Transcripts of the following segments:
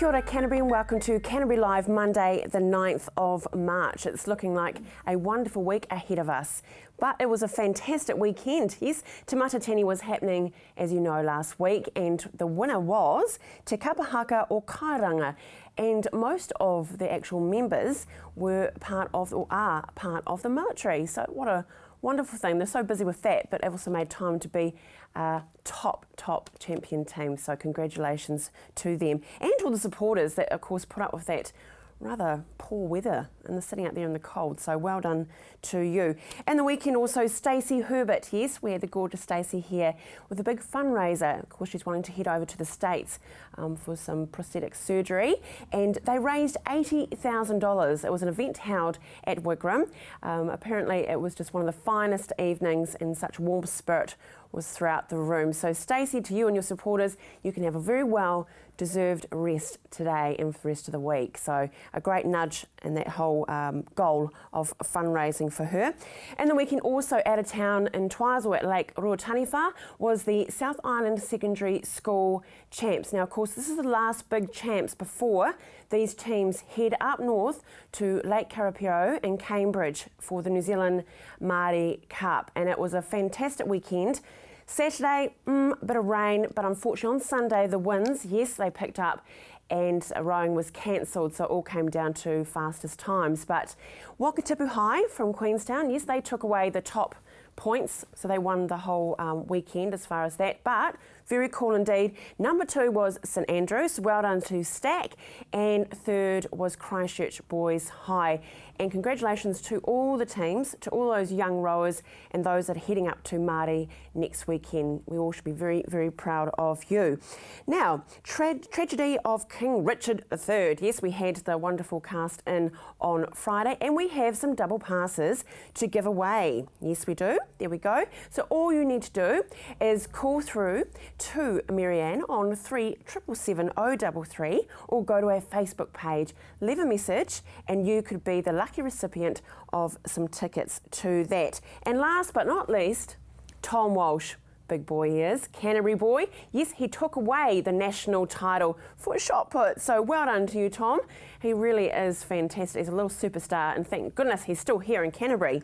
Kia ora Canterbury and welcome to Canterbury Live Monday the 9th of March. It's looking like a wonderful week ahead of us. But it was a fantastic weekend. Yes, Te Matatini was happening, as you know, last week, and the winner was Te Kapahaka o Kairanga. And most of the actual members were part of, or are part of, the military. So what a wonderful thing. They're so busy with that, but they've also made time to be a top champion team. So congratulations to them and all the supporters that, of course, put up with that rather poor weather and the sitting out there in the cold. So well done to you. And the weekend also, Stacey Herbert. Yes, we had the gorgeous Stacey here with a big fundraiser. Of course, she's wanting to head over to the States for some prosthetic surgery, and they raised $80,000. It was an event held at Wigram. Apparently, it was just one of the finest evenings, and such warm spirit was throughout the room. So Stacey, to you and your supporters, you can have a very well deserved rest today and for the rest of the week. So a great nudge in that whole goal of fundraising for her. And the weekend also out of town in Twizel at Lake Ruataniwha was the South Island Secondary School Champs. Now, of course, this is the last big champs before these teams head up north to Lake Karapiro and Cambridge for the New Zealand Māori Cup. And it was a fantastic weekend. Saturday, bit of rain, but unfortunately on Sunday the winds, yes, they picked up and rowing was cancelled, so it all came down to fastest times. But Wakatipu High from Queenstown, yes, they took away the top points, so they won the whole weekend as far as that, but very cool indeed. Number 2 was St Andrews, well done to Stack, and third was Christchurch Boys High. And congratulations to all the teams, to all those young rowers and those that are heading up to Māori next weekend. We all should be very proud of you. Now, tragedy of King Richard III. Yes, we had the wonderful cast in on Friday, and we have some double passes to give away. Yes, we do. There we go. So all you need to do is call through to Marianne on 3777 033 or go to our Facebook page, leave a message, and you could be the lucky recipient of some tickets to that. And last but not least, Tom Walsh. Big boy he is, Canterbury boy. Yes, he took away the national title for a shot put. So well done to you, Tom. He really is fantastic. He's a little superstar, and thank goodness he's still here in Canterbury.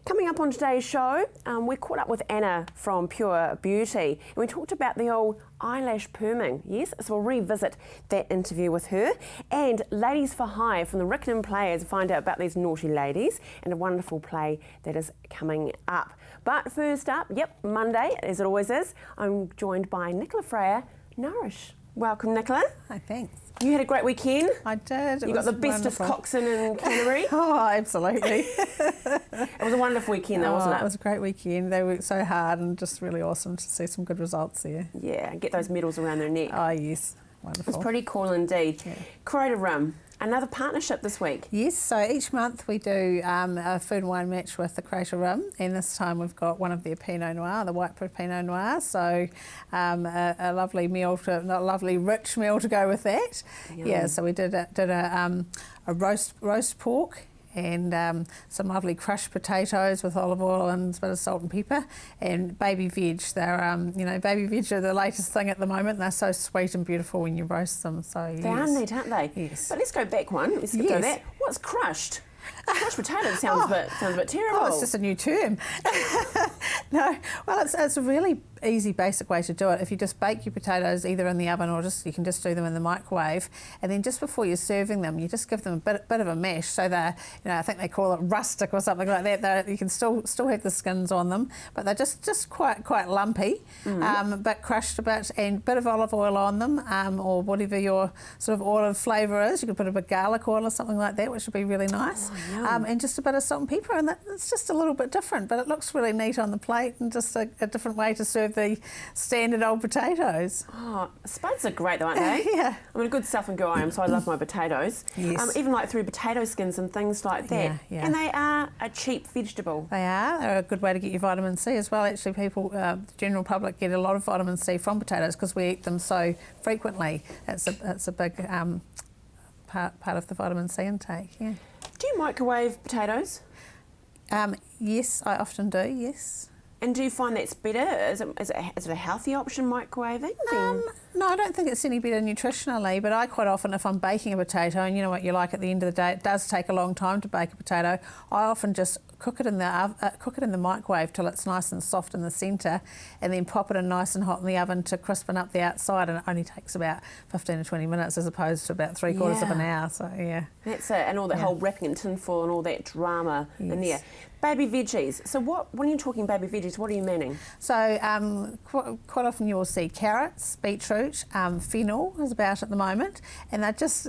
Coming up on today's show, we caught up with Anna from Pure Beauty, and we talked about the old eyelash perming. Yes, so we'll revisit that interview with her. And Ladies for Hire from the Rickenham Players, find out about these naughty ladies and a wonderful play that is coming up. But first up, Monday, as it always is, I'm joined by Nicola Freya, Nourish. Welcome, Nicola. Hi, thanks. You had a great weekend. I did. You got the bestest coxswain in Canterbury. Oh, absolutely. It was a wonderful weekend though, wasn't it? It was a great weekend. They worked so hard and just really awesome to see some good results there. Yeah, and get those medals around their neck. Oh, yes. Wonderful. It's pretty cool indeed. Yeah. Creative Rum, another partnership this week. Yes, so each month we do a food and wine match with the Creative Rum, and this time we've got one of their Pinot Noir, the white proof Pinot Noir, so a lovely meal, a lovely rich meal to go with that. Yum. Yeah, so we did a roast pork and some lovely crushed potatoes with olive oil and a bit of salt and pepper, and baby veg. They're, baby veg are the latest thing at the moment. They're so sweet and beautiful when you roast them. So yes. They are neat, aren't they? Yes. But let's go back one. Let's go that. What's crushed? Crushed potato sounds a bit terrible. Oh, it's just a new term. No, well, it's a really easy, basic way to do it. If you just bake your potatoes either in the oven or you can just do them in the microwave, and then just before you're serving them, you just give them a bit of a mash, so they're, I think they call it rustic or something like that. You can still have the skins on them, but they're just quite lumpy, but crushed a bit, and a bit of olive oil on them, or whatever your sort of olive flavour is. You could put a bit of garlic oil or something like that, which would be really nice. Oh, and just a bit of salt and pepper, and it's just a little bit different, but it looks really neat on the plate, and just a different way to serve the standard old potatoes. Oh, spuds are great though, aren't they? Yeah. I'm a good Southern girl I am, so I love my potatoes. Yes. Even like through potato skins and things like that. Yeah. And they are a cheap vegetable. They are. They're a good way to get your vitamin C as well. Actually, people, the general public, get a lot of vitamin C from potatoes because we eat them so frequently. It's a big part of the vitamin C intake. Yeah. Do you microwave potatoes? Yes, I often do. Yes. And do you find that's better? Is it a healthy option, microwaving? No, I don't think it's any better nutritionally, but I quite often, if I'm baking a potato, and you know what you like at the end of the day, it does take a long time to bake a potato, I often just cook it in the microwave till it's nice and soft in the centre, and then pop it in nice and hot in the oven to crispen up the outside, and it only takes about 15 to 20 minutes as opposed to about 3/4 of an hour, so yeah. That's it, and all that whole wrapping in tin foil and all that drama in there. Baby veggies. So when you're talking baby veggies, what are you meaning? So quite often you will see carrots, beetroot, fennel is about at the moment, and they're just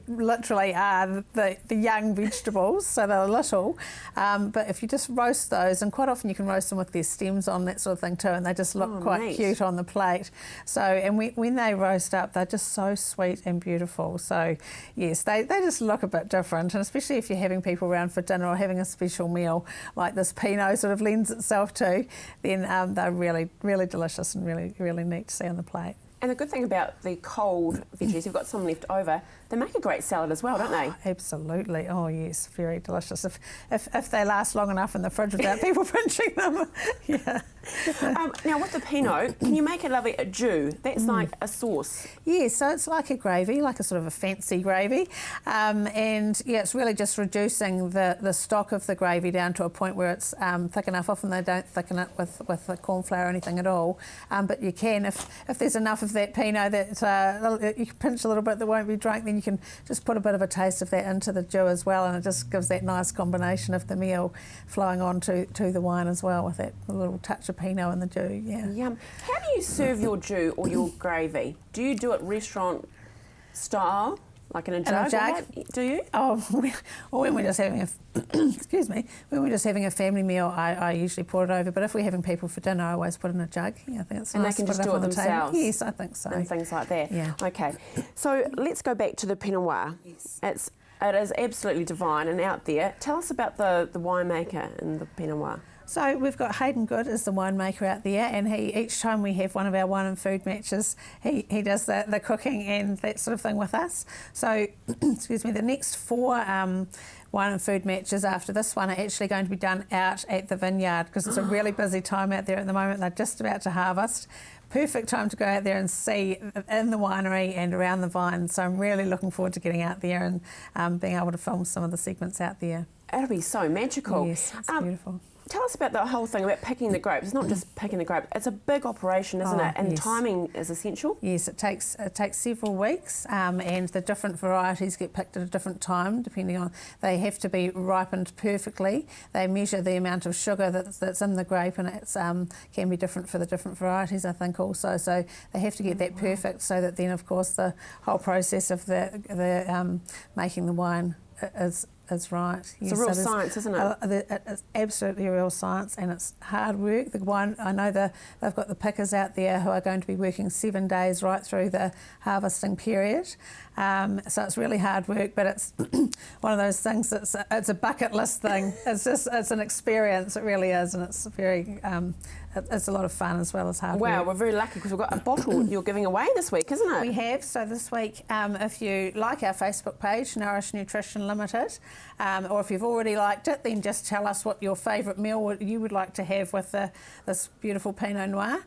literally are the young vegetables, so they're little. But if you just roast those, and quite often you can roast them with their stems on, that sort of thing too, and they just look quite cute on the plate. So, and when they roast up, they're just so sweet and beautiful. So, yes, they just look a bit different, and especially if you're having people around for dinner or having a special meal like this Pinot sort of lends itself to, then they're really, really delicious and really, really neat to see on the plate. And the good thing about the cold veggies, you've got some left over, they make a great salad as well, don't they? Absolutely. Oh, yes, very delicious. If they last long enough in the fridge without people pinching them. Yeah. Now, with the Pinot, can you make it lovely a jus? That's like a sauce. Yeah, so it's like a gravy, like a sort of a fancy gravy. And, yeah, it's really just reducing the stock of the gravy down to a point where it's thick enough. Often they don't thicken it with the corn flour or anything at all. But you can, if there's enough of that Pinot that you can pinch a little bit that won't be drunk, then you can just put a bit of a taste of that into the jus as well, and it just gives that nice combination of the meal flowing on to the wine as well, with that little touch of Pinot in the jus. Yeah. Yum. How do you serve your jus or your gravy? Do you do it restaurant style, like in a jug? Do you? Oh, or when we're just having excuse me, when we're just having a family meal, I usually pour it over. But if we're having people for dinner, I always put it in a jug. Yeah, I think it's nice. And they can just do it themselves. Yes, I think so. And things like that. Yeah. Okay. So let's go back to the Pinot Noir. Yes. It is absolutely divine and out there. Tell us about the winemaker in the Pinot Noir. So we've got Hayden Good as the winemaker out there, and each time we have one of our wine and food matches, he does the cooking and that sort of thing with us. So, excuse me, the next 4 wine and food matches after this one are actually going to be done out at the vineyard, because it's a really busy time out there at the moment. They're just about to harvest. Perfect time to go out there and see in the winery and around the vine. So I'm really looking forward to getting out there and being able to film some of the segments out there. It'll be so magical. Yes, it's beautiful. Tell us about the whole thing about picking the grapes. It's not just picking the grape. It's a big operation, isn't it? And timing is essential. Yes, it takes several weeks, and the different varieties get picked at a different time, depending on. They have to be ripened perfectly. They measure the amount of sugar that's in the grape, and it's can be different for the different varieties, I think, also. So they have to get that perfect, so that then, of course, the whole process of the making the wine is right. It's a real science, isn't it? It's absolutely a real science, and it's hard work. The wine, I know they've got the pickers out there who are going to be working 7 days right through the harvesting period. So it's really hard work, but it's one of those things that's it's a bucket list thing. It's an experience, it really is, and it's very it's a lot of fun as well as hard work. Wow, we're very lucky because we've got a bottle you're giving away this week, isn't it? We have. So this week, if you like our Facebook page, Nourish Nutrition Limited, or if you've already liked it, then just tell us what your favourite meal you would like to have with this beautiful Pinot Noir.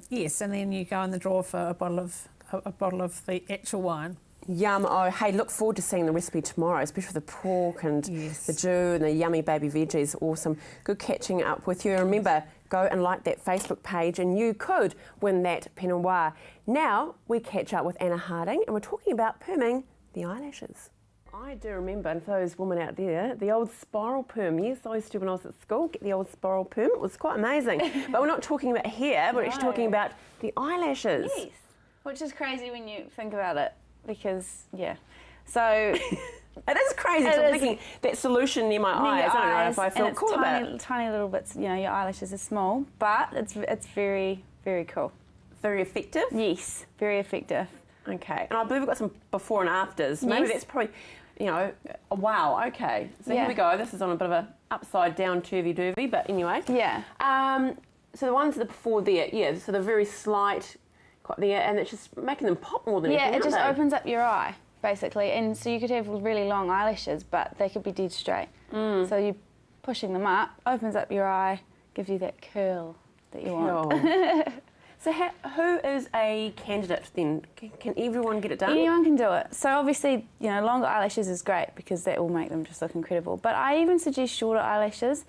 Yes, and then you go in the draw for a bottle of the actual wine. Yum. Oh, hey, look forward to seeing the recipe tomorrow, especially the pork and the jus and the yummy baby veggies. Awesome. Good catching up with you. Remember, go and like that Facebook page and you could win that Pinot Noir. Now we catch up with Anna Harding and we're talking about perming the eyelashes. I do remember, and for those women out there, the old spiral perm. Yes, I used to when I was at school, get the old spiral perm. It was quite amazing. But we're not talking about hair, we're actually talking about the eyelashes. Yes, which is crazy when you think about it, because, yeah. So... It is crazy. I'm thinking that solution near my eyes. I don't know if I feel cool about it. Tiny little bits, you know, your eyelashes are small, but it's very, very cool. Very effective? Yes, very effective. Okay, and I believe we've got some before and afters. Maybe that's probably, you know, wow, okay. So here we go. This is on a bit of a upside down turvy-dovy, but anyway. Yeah. So the ones that are before there, yeah, so they're very slight there, and it's just making them pop more than anything, it just opens up your eye, basically. And so you could have really long eyelashes, but they could be dead straight. So you pushing them up, opens up your eye, gives you that curl that you want. So who is a candidate then? Can everyone get it done? Anyone can do it. So obviously, longer eyelashes is great because that will make them just look incredible. But I even suggest shorter eyelashes.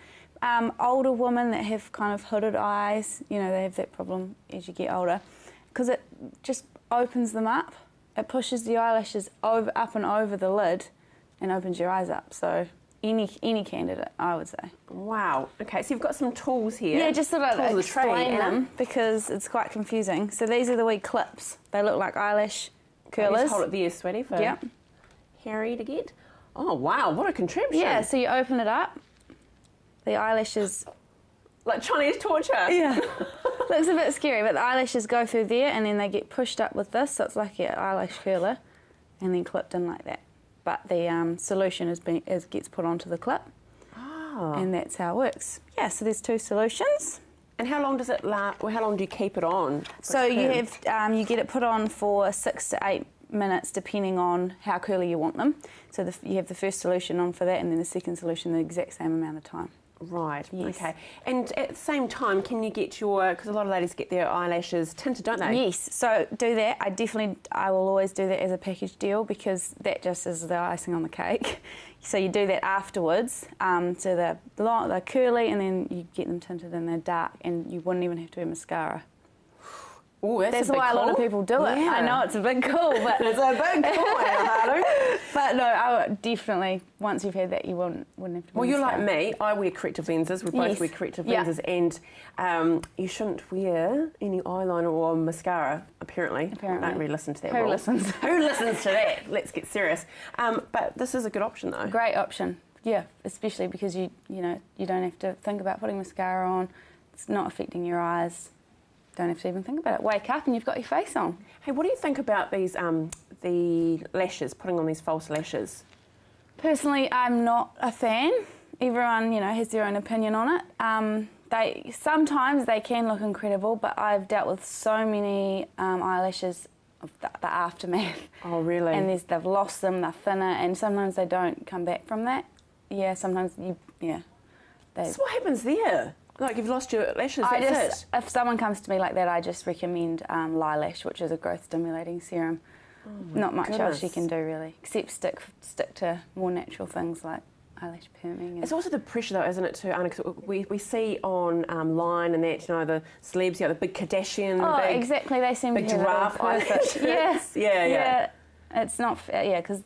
Older women that have kind of hooded eyes, they have that problem as you get older, because it just opens them up. It pushes the eyelashes up and over the lid and opens your eyes up. So any candidate, I would say. Wow. Okay, so you've got some tools here. Yeah, just sort of Tools of the explain trade, them because it's quite confusing. So these are the wee clips. They look like eyelash curlers. Just hold it there, sweetie, for Yep. Harry to get. Oh, wow, what a contraption. Yeah, so you open it up. The eyelashes... Like Chinese torture. Yeah. Looks a bit scary, but the eyelashes go through there and then they get pushed up with this, so it's like an eyelash curler, and then clipped in like that. But the solution gets put onto the clip, and that's how it works. Yeah, so there's 2 solutions. And how long does it last? Well, how long do you keep it on? So you you get it put on for 6 to 8 minutes, depending on how curly you want them. So you have the first solution on for that, and then the second solution the exact same amount of time. Right, Yes. okay. And at the same time, can you get because a lot of ladies get their eyelashes tinted, don't they? Yes, so do that. I will always do that as a package deal because that just is the icing on the cake. So you do that afterwards. So they're curly and then you get them tinted and they're dark and you wouldn't even have to wear mascara. Oh, That's why a lot of people do it. Yeah. I know it's a bit cool, but It's a big call, but no, I would definitely, once you've had that, you wouldn't have to wear Well, you're like mascara. me. I wear corrective lenses. We both Yes. wear corrective Yeah. lenses, and you shouldn't wear any eyeliner or mascara. Apparently, I don't really listen to that. Who rule. listens? Who listens to that? Let's get serious. But this is a good option, though. Great option. Yeah, especially because you don't have to think about putting mascara on. It's not affecting your eyes. Don't have to even think about it. Wake up and you've got your face on. Hey, what do you think about these the lashes? Putting on these false lashes. Personally, I'm not a fan. Everyone, has their own opinion on it. Sometimes they can look incredible, but I've dealt with so many eyelashes of the aftermath. Oh, really? And they've lost them, they're thinner, and sometimes they don't come back from that. Yeah, sometimes So what happens there? Like you've lost your lashes. That's it. If someone comes to me like that, I just recommend Lilash, which is a growth stimulating serum. Not much else you can do really, except stick to more natural things like eyelash perming. It's also the pressure, though, isn't it, too, Anna? 'Cause we see on line and that, the celebs, the big Kardashian, Oh, big, exactly. They seem big to have giraffe it all perfect. eyelashes. Yes. Yeah. It's not fair. Yeah, because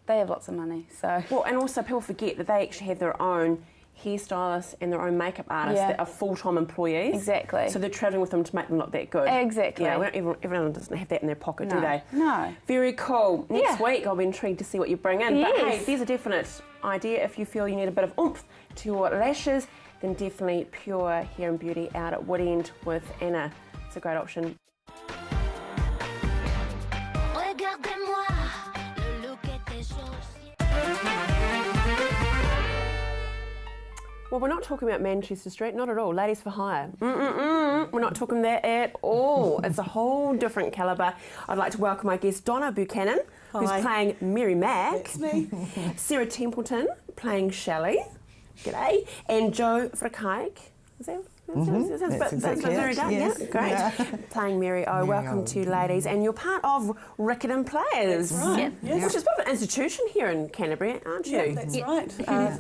they have lots of money. So. Well, and also people forget that they actually have their own hairstylists and their own makeup artists that are full-time employees. Exactly. So they're travelling with them to make them look that good. Exactly. Yeah, everyone doesn't have that in their pocket, do they? No. Very cool. Next Yeah. week I'll be intrigued to see what you bring in. But hey, Yes. there's a definite idea. If you feel you need a bit of oomph to your lashes, then definitely Pure Hair and Beauty out at Woodend with Anna. It's a great option. Regardez-moi, le look était sorcier. Well, we're not talking about Manchester Street, not at all. Ladies for Hire. We're not talking that at all. It's a whole different calibre. I'd like to welcome our guest Donna Buchanan, who's Hi. playing Mary Mac. That's me. Sarah Templeton playing Shelley. G'day. And Joe Frakaik. Is that? That's exactly very it, done. yes. Yeah, great. Yeah. Playing Mary O. Welcome to you, ladies. And you're part of Riccarton Players. That's right, yes. Which is a bit of an institution here in Canterbury, aren't you? Yeah, that's right.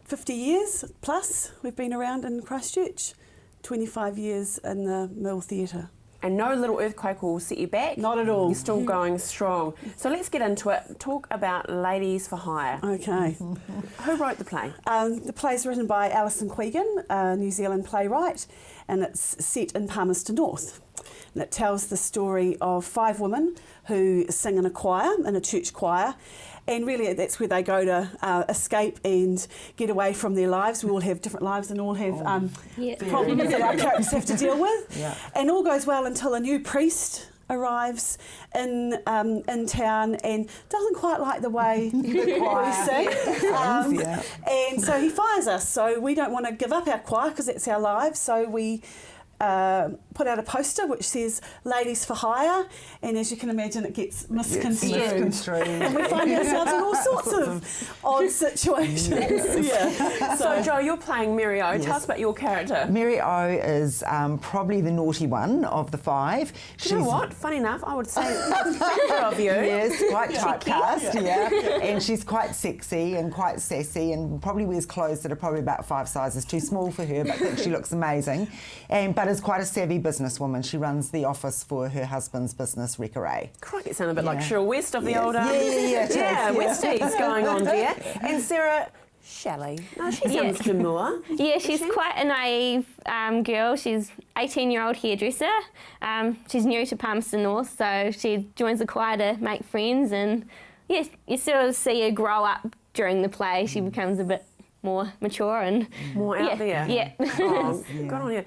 50 years plus we've been around in Christchurch, 25 years in the Mill Theatre. And no little earthquake will set you back. Not at all. You're still going strong. So let's get into it. Talk about Ladies for Hire. Okay. Who wrote the play? The play's written by Alison Quegan, a New Zealand playwright, and it's set in Palmerston North. And it tells the story of 5 women who sing in a choir, in a church choir, and really that's where they go to escape and get away from their lives. We all have different lives and all have problems that our characters have to deal with. Yeah. And all goes well until a new priest arrives in town and doesn't quite like the way we sing. And so he fires us. So we don't want to give up our choir because it's our lives. So we put out a poster which says "Ladies for Hire," and as you can imagine, it gets misconstrued. And we find ourselves in all sorts of odd situations. Yeah. So, Jo, you're playing Mary O. Tell us about your character. Mary O is probably the naughty one of the five. Do you know what? Funny enough, I would say favour of you. Yes, quite typecast, yeah. And she's quite sexy and quite sassy and probably wears clothes that are probably about 5 sizes too small for her, but thinks she looks amazing. But is quite a savvy businesswoman. She runs the office for her husband's business, Recaray. Crikey, it sounds a bit like Cheryl West of the older... Yeah, Westies going on there. And Sarah... Shelley. No, she sounds demure. Yeah, she's quite a naive girl. She's 18-year-old hairdresser. She's new to Palmerston North, so she joins the choir to make friends, and yeah, you sort of see her grow up during the play. She becomes a bit more mature and more out there. Yeah. Oh, good on you.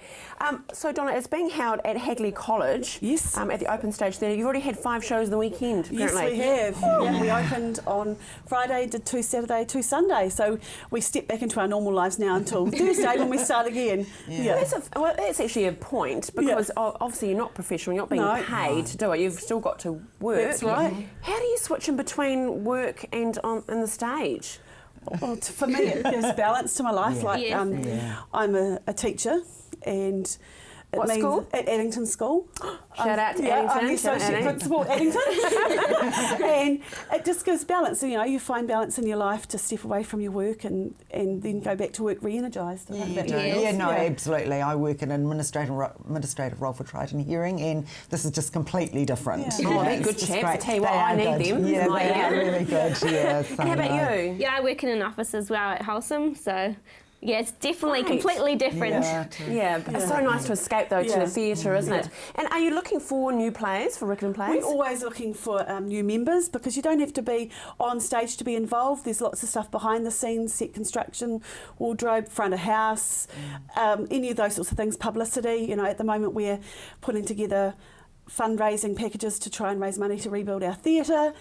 So Donna, it's being held at Hagley College. Yes. At the open stage there. You've already had 5 shows in the weekend. Apparently. Yes, we have. Yeah, we opened on Friday, did 2 Saturday, 2 Sunday. So we step back into our normal lives now until Thursday when we start again. Yeah. That's actually a point because obviously you're not professional. You're not being paid to do it. You've still got to work. That's right. How do you switch in between work and on the stage? Well, for me, it gives balance to my life. I'm a teacher, and it What means school? At Addington School. Shout out to Addington. I'm the associate principal at Addington, and it just gives balance. You know, you find balance in your life to step away from your work and then go back to work re-energised. Absolutely. I work in an administrative role for Triton Hearing, and this is just completely different. Yeah. Oh, they're good chaps. I tell you what, I need them. Yeah, they are really good. Yes. And how about you? Yeah, I work in an office as well at Wholesome, so yeah, it's definitely completely different. Yeah, it's so nice to escape though to the theatre, isn't it? And are you looking for new players for Rickenham Plays? We're always looking for new members because you don't have to be on stage to be involved. There's lots of stuff behind the scenes, set construction, wardrobe, front of house, any of those sorts of things, publicity. You know, at the moment we're putting together fundraising packages to try and raise money to rebuild our theatre,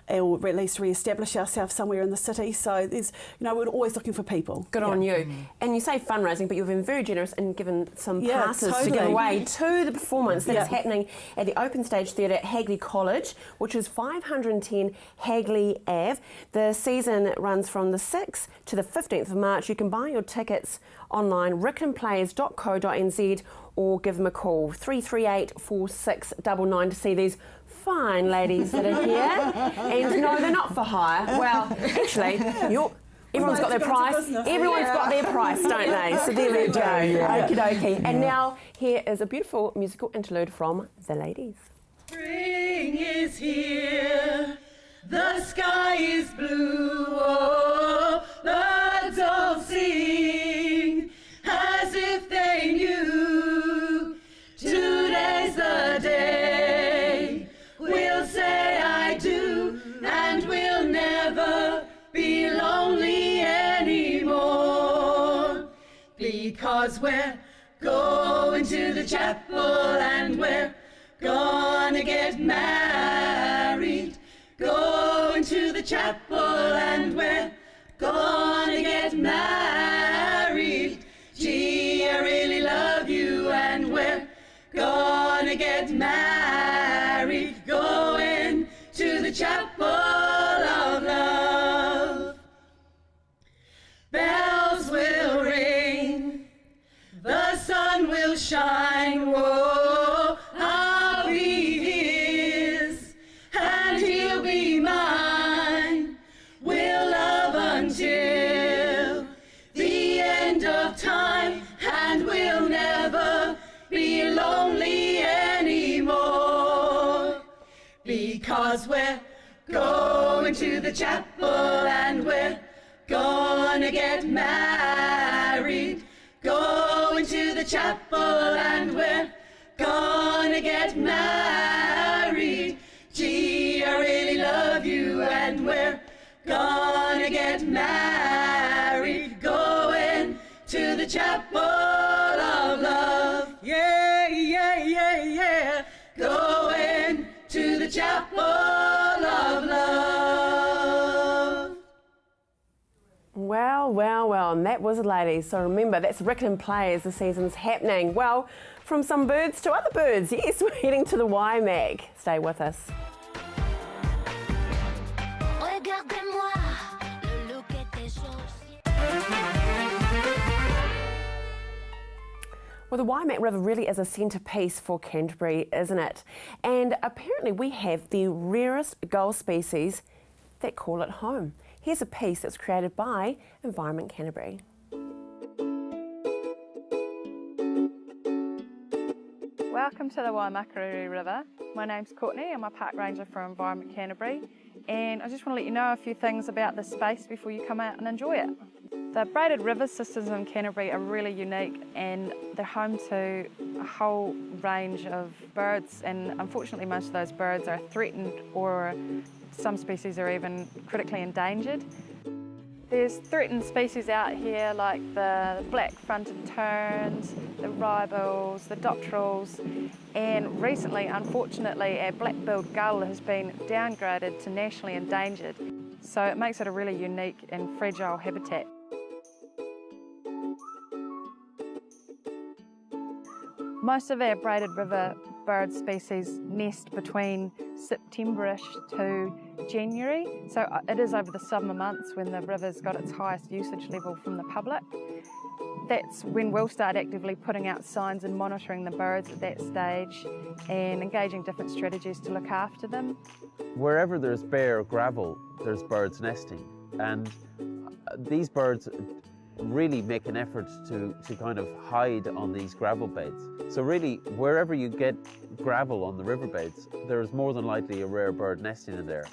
or at least re-establish ourselves somewhere in the city. So there's, we're always looking for people. Good on you. And you say fundraising, but you've been very generous in giving some passes to give away to the performance that is happening at the Open Stage Theatre at Hagley College, which is 510 Hagley Ave. The season runs from the 6th to the 15th of March. You can buy your tickets online, rickenhamplayers.co.nz, or give them a call, 338 4699, to see these fine ladies that are here. And no, they're not for hire. Well, actually, everyone's got their price. Everyone's got their price, don't they? So there we go. Okie dokie. And now here is a beautiful musical interlude from the ladies. Spring is here, the sky is blue, oh, birds all sing as if they knew today's the day. We'll say I do, and we'll never be lonely anymore, because we're going to the chapel and we're gonna get married. Going to the chapel and we're gonna get married. Gee, I really love you and we're gonna get married. Going to the chapel of love. Bells will ring, the sun will shine, whoa, I'll be his, and he'll be mine. We'll love until the end of time, and we'll never be lonely anymore, because we're going to the chapel and we're gonna get married. Going to the chapel and we're gonna get married. Gee, I really love you and we're gonna get married. Going to the chapel of love. Yeah, yeah, yeah, yeah. Going to the chapel of love. Well, well, well, and that was it, ladies. So remember, that's Riccarton Play as the season's happening. Well, from some birds to other birds. Yes, we're heading to the Waimak. Stay with us. Regardez-moi, le look était social. Well, the Waimak River really is a centrepiece for Canterbury, isn't it? And apparently we have the rarest gull species that call it home. Here's a piece that's created by Environment Canterbury. Welcome to the Waimakariri River. My name's Courtney, I'm a park ranger for Environment Canterbury, and I just want to let you know a few things about this space before you come out and enjoy it. The braided river systems in Canterbury are really unique, and they're home to a whole range of birds, and unfortunately most of those birds are threatened, or some species are even critically endangered. There's threatened species out here like the black-fronted terns, the ryebills, the dotterels, and recently, unfortunately, our black-billed gull has been downgraded to nationally endangered. So it makes it a really unique and fragile habitat. Most of our braided river bird species nest between September-ish to January, so it is over the summer months when the river's got its highest usage level from the public. That's when we'll start actively putting out signs and monitoring the birds at that stage and engaging different strategies to look after them. Wherever there's bare gravel, there's birds nesting, and these birds really make an effort to kind of hide on these gravel beds. So really, wherever you get gravel on the riverbeds, there's more than likely a rare bird nesting in there.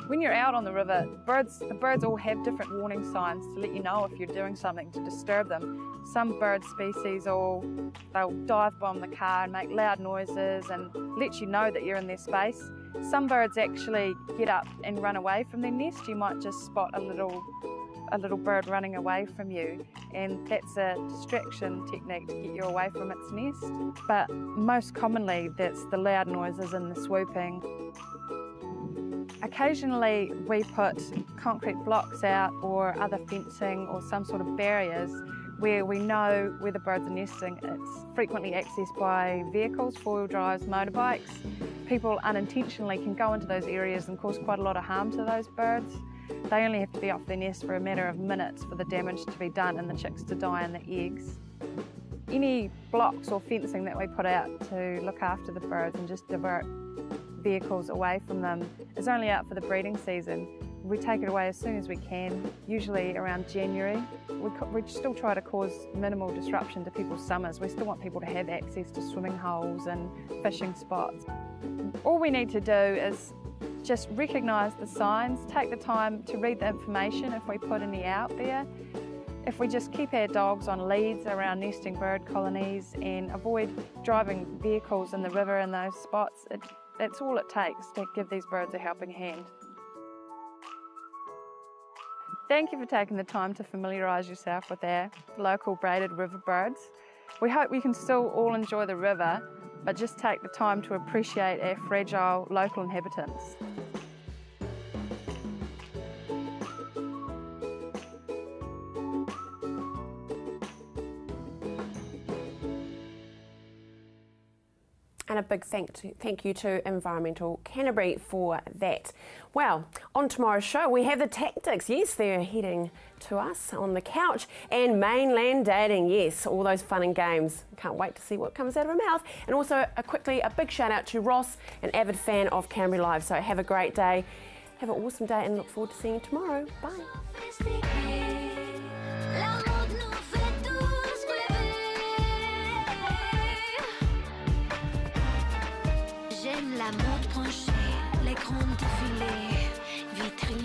When you're out on the river, the birds all have different warning signs to let you know if you're doing something to disturb them. Some bird species they'll dive bomb the car and make loud noises and let you know that you're in their space. Some birds actually get up and run away from their nest. You might just spot a little bird running away from you, and that's a distraction technique to get you away from its nest. But most commonly, that's the loud noises and the swooping. Occasionally we put concrete blocks out or other fencing or some sort of barriers where we know where the birds are nesting. It's frequently accessed by vehicles, four-wheel drives, motorbikes. People unintentionally can go into those areas and cause quite a lot of harm to those birds. They only have to be off their nest for a matter of minutes for the damage to be done and the chicks to die and the eggs. Any blocks or fencing that we put out to look after the birds and just divert vehicles away from them is only out for the breeding season. We take it away as soon as we can, usually around January. We still try to cause minimal disruption to people's summers. We still want people to have access to swimming holes and fishing spots. All we need to do is just recognise the signs, take the time to read the information if we put any out there. If we just keep our dogs on leads around nesting bird colonies and avoid driving vehicles in the river in those spots, that's all it takes to give these birds a helping hand. Thank you for taking the time to familiarise yourself with our local braided river birds. We hope we can still all enjoy the river, but just take the time to appreciate our fragile local inhabitants. And a big thank you to Environmental Canterbury for that. Well, on tomorrow's show, we have the tactics. Yes, they're heading to us on the couch. And mainland dating, yes, all those fun and games. Can't wait to see what comes out of her mouth. And also, a big shout out to Ross, an avid fan of Canterbury Live. So have a great day. Have an awesome day and look forward to seeing you tomorrow. Bye. J'aime la mode penchée, les grands défilés, vitrines.